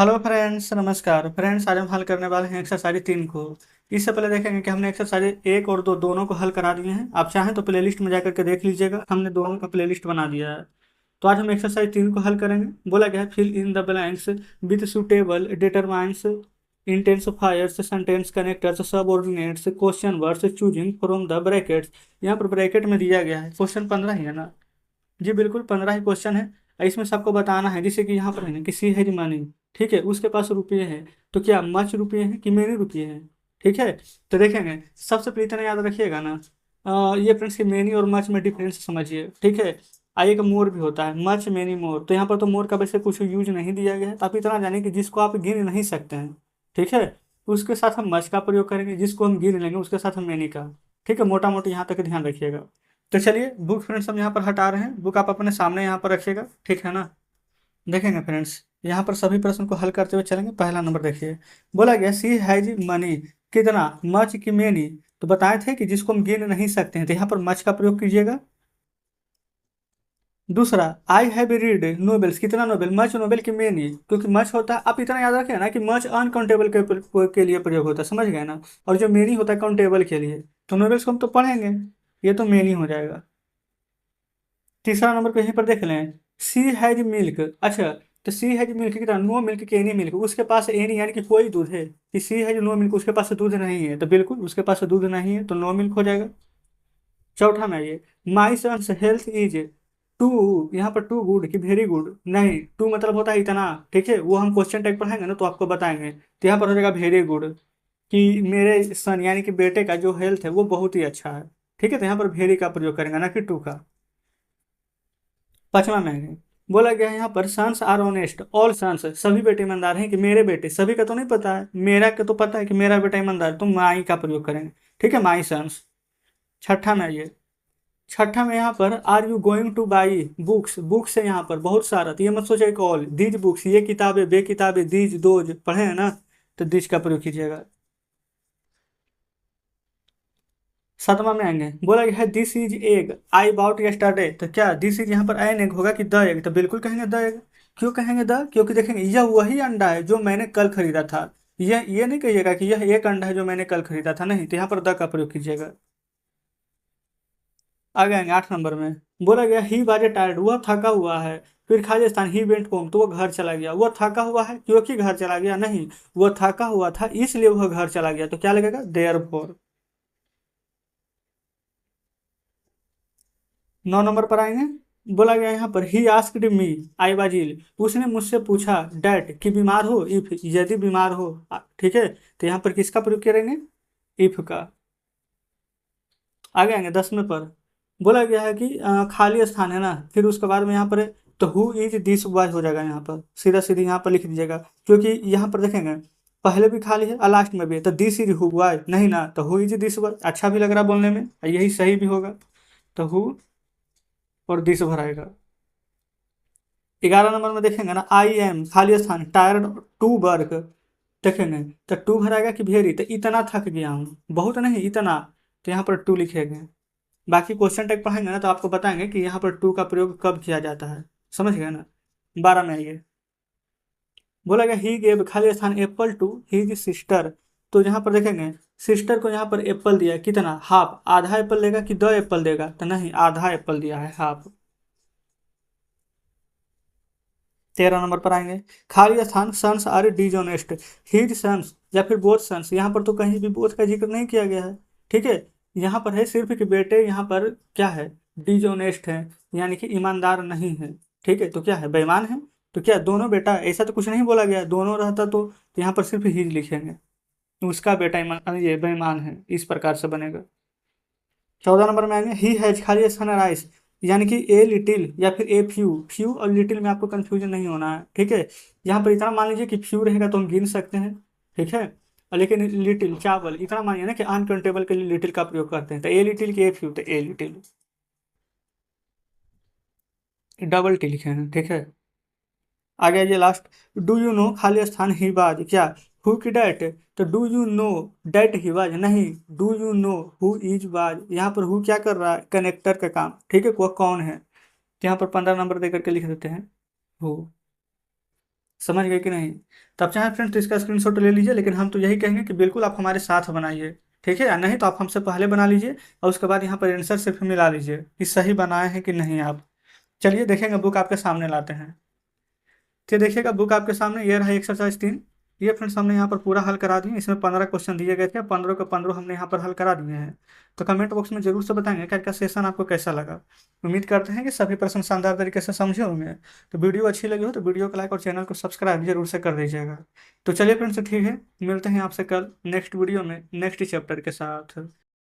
Hello friends, नमस्कार friends. आज हम हल करने वाले हैं एक्सरसाइज 3 को। इससे पहले देखेंगे कि हमने एक्सरसाइज 1 और 2 दोनों को हल करा दिए हैं। आप चाहें तो प्लेलिस्ट में जाकर के देख लीजिएगा, हमने दोनों का प्लेलिस्ट बना दिया है। तो आज हम एक्सरसाइज 3 को हल करेंगे। बोला गया है fill in the blanks with suitable determiners intensifiers sentence connectors subordinates question words choosing from the brackets. यहाँ पर ब्रैकेट में दिया गया है। क्वेश्चन 15 ही है ना जी? बिल्कुल 15 ही क्वेश्चन है। इसमें सबको बताना है, जैसे कि यहाँ पर है ना कि सी है मनी, ठीक है, उसके पास रुपये हैं। तो क्या मच रुपये हैं कि मेनी रुपये हैं? ठीक है। तो देखेंगे, सबसे पहले इतना याद रखिएगा ना, ये फ्रेंड्स की मेनी और मच में डिफरेंस समझिए, ठीक है। आइए का मोर भी होता है, मच मेनी मोर। तो यहाँ पर तो मोर का वैसे कुछ यूज नहीं दिया गया है, तो आप इतना जाने कि जिसको आप गिन नहीं सकते हैं, ठीक है, उसके साथ हम मच का प्रयोग करेंगे, जिसको हम गिन लेंगे उसके साथ हम मेनी का। ठीक है, मोटा मोटी यहाँ तक ध्यान रखिएगा। तो चलिए बुक फ्रेंड्स हम यहाँ पर हटा रहे हैं, बुक आप अपने सामने यहाँ पर रखिएगा, ठीक है ना। देखेंगे फ्रेंड्स, यहाँ पर सभी प्रश्न को हल करते हुए चलेंगे। पहला नंबर देखिए, बोला गया सी हैज मनी, कितना, मच की मेनी। तो बताए थे कि जिसको हम गिन नहीं सकते हैं, तो यहाँ पर मच का प्रयोग कीजिएगा। दूसरा, आई हैव रीड नोवेल्स, कितना नोवेल, मच नोवेल की मेनी, क्योंकि मच होता है, आप इतना याद रखें ना कि मच अनकाउंटेबल के लिए प्रयोग होता है, समझ गए ना। और जो मेनी होता है काउंटेबल के लिए। तो नोवेल्स को हम तो पढ़ेंगे, ये तो मेनी हो जाएगा। तीसरा नंबर पे यहीं पर देख लें, सी हैज मिल्क। अच्छा, तो सी हैज मिल्क कितना, नो मिल्क की एनी मिल्क, उसके पास एनी यानी कि कोई दूध है। कि सी हैज नो मिल्क, उसके पास दूध नहीं है, तो बिल्कुल उसके पास दूध नहीं है, तो नो मिल्क हो जाएगा। चौथा में ये, माई सन्स हेल्थ इज टू, यहाँ पर टू गुड कि वेरी गुड, नहीं, टू मतलब होता है इतना, ठीक है, वो हम क्वेश्चन टाइप पढ़ाएंगे ना तो आपको बताएंगे। तो यहाँ पर हो जाएगा वेरी गुड, कि मेरे सन यानी कि बेटे का जो हेल्थ है वो बहुत ही अच्छा है, ठीक है। तो यहाँ पर वेरी का प्रयोग करेंगे ना कि टू का। पांचवा में है, बोला गया है यहाँ पर sons are honest, all sons, सभी बेटे ईमानदार हैं, कि मेरे बेटे, सभी का तो नहीं पता है, मेरा का तो पता है कि मेरा बेटा ईमानदार है, तो माई का प्रयोग करेंगे, ठीक है, माई सन्स। छठा में ये, छठा में यहाँ पर are you going to buy books, books है यहाँ पर बहुत सारा, तो ये मत सोचा कि ऑल, दीज बुक्स, ये किताबें, बे किताबें, दीज दोज पढ़े हैं ना, तो दीज का प्रयोग कीजिएगा। सातवां में आएंगे, बोला गया है this is egg I bought yesterday, तो क्या दिस इज यहाँ पर एन एग होगा कि द एग, तो बिल्कुल कहेंगे द एग। क्यों कहेंगे द, क्योंकि देखेंगे यह वही अंडा है जो मैंने कल खरीदा था। ये नहीं कहिएगा कि यह एक अंडा है जो मैंने कल खरीदा था, नहीं, तो यहाँ पर द का प्रयोग कीजिएगा। आगे आएंगे 8 नंबर में, बोला गया ही वाज टायर्ड, वह थका हुआ है। फिर खालिस्तान ही वेंट होम, तो वह घर चला गया। वह थका हुआ है क्योंकि घर चला गया, नहीं, वह थका हुआ था इसलिए वह घर चला गया, तो क्या लगेगा, देयरफॉर। 9 नंबर पर आएंगे, बोला गया यहाँ पर he asked me I was ill, उसने मुझसे पूछा डैट कि बीमार हो, इफ यदि बीमार हो, ठीक है, तो यहाँ पर किसका प्रयोग करेंगे, इफ का। आगे आएंगे 10 में पर, बोला गया है कि खाली स्थान है ना, फिर उसके बाद में यहाँ पर है, तो हु इज दिस बॉय हो जाएगा, यहाँ पर सीधा सीधी यहाँ पर लिख दीजिएगा, क्योंकि यहाँ पर देखेंगे पहले भी खाली है और लास्ट में भी है, तो दिस इज हु बॉय नहीं ना, तो हु इज दिस बॉय अच्छा भी लग रहा बोलने में, और यही सही भी होगा, तो हु और दिस भराएगा। 11 नंबर में देखेंगे ना, आई एम खाली स्थान टायर्ड टू वर्क, देखेंगे तो टू भराएगा कि वेरी, तो इतना थक गया हूँ, बहुत नहीं इतना, तो यहाँ पर टू लिखेंगे। बाकी क्वेश्चन टैग पढ़ेंगे ना तो आपको बताएंगे कि यहाँ पर टू का प्रयोग कब किया जाता है, समझ गए ना। 12 में ये, बोला गया ही गेव खाली स्थान एप्पल टू हिज सिस्टर, तो यहाँ पर देखेंगे सिस्टर को यहाँ पर एप्पल दिया है, कितना, हाफ, आधा एप्पल देगा कि द एप्पल देगा, तो नहीं, आधा एप्पल दिया है, हाफ। 13 नंबर पर आएंगे, खाली स्थान सन्स आर डिजोनेस्ट, हिज सन्स या फिर बोथ सन्स, यहाँ पर तो कहीं भी बोथ का जिक्र नहीं किया गया है, ठीक है। यहाँ पर है सिर्फ कि बेटे यहाँ पर क्या है, डिजोनेस्ट है, यानी कि ईमानदार नहीं है, ठीक है, तो क्या है, बेईमान है। तो क्या दोनों बेटा, ऐसा तो कुछ नहीं बोला गया, दोनों रहता तो यहाँ पर सिर्फ हिज लिखेंगे, उसका बेटा ईमान, ये बेईमान है, इस प्रकार से बनेगा। 14 नंबर में आएंगे, ही हैज खाली स्थान राइस, यानी कि ए लिटिल या फिर ए फ्यू, फ्यू और लिटिल में आपको कंफ्यूजन नहीं होना है, ठीक है। यहाँ पर इतना मान लीजिए कि फ्यू रहेगा तो हम गिन सकते हैं, ठीक है, और लेकिन लिटिल चावल इतना मानिए ना कि अनकाउंटेबल के लिए लिटिल का प्रयोग करते हैं, तो ए लिटिल की ए फ्यू, तो ए लिटिल, डबल टी लिखे हैं, ठीक है। आगे ये लास्ट, डू यू नो खाली स्थान ही बाज, क्या, हु की डैट, तो do you know that he बाज, नहीं, do you know who is बाज, यहाँ पर हु क्या कर रहा है, कनेक्टर का काम, ठीक है, वो कौन है, तो यहाँ पर 15 नंबर दे करके लिख देते हैं हु। समझ गए कि नहीं? तो आप चाहें फ्रेंड्स तो इसका स्क्रीनशॉट ले लीजिए, लेकिन हम तो यही कहेंगे कि बिल्कुल आप हमारे साथ बनाइए। ठीक है, या नहीं तो आप हमसे पहले बना लीजिए और उसके बाद यहाँ पर आंसर से फिर मिला लीजिए कि सही बनाए हैं कि नहीं आप। चलिए देखेंगे, बुक आपके सामने लाते हैं। तो देखिएगा बुक आपके सामने ये रहा एक्सरसाइज 3। ये फ्रेंड्स हमने यहाँ पर पूरा हल करा दिए। इसमें 15 क्वेश्चन दिए गए थे, 15 के 15 हमने यहाँ पर हल करा दिए हैं। तो कमेंट बॉक्स में जरूर से बताएंगे क्या क्या सेशन आपको कैसा लगा। उम्मीद करते हैं कि सभी प्रश्न शानदार तरीके से समझे होंगे। तो वीडियो अच्छी लगी हो तो वीडियो को लाइक और चैनल को सब्सक्राइब जरूर से कर दीजिएगा। तो चलिए फ्रेंड्स ठीक है, मिलते हैं आपसे कल नेक्स्ट वीडियो में नेक्स्ट चैप्टर के साथ।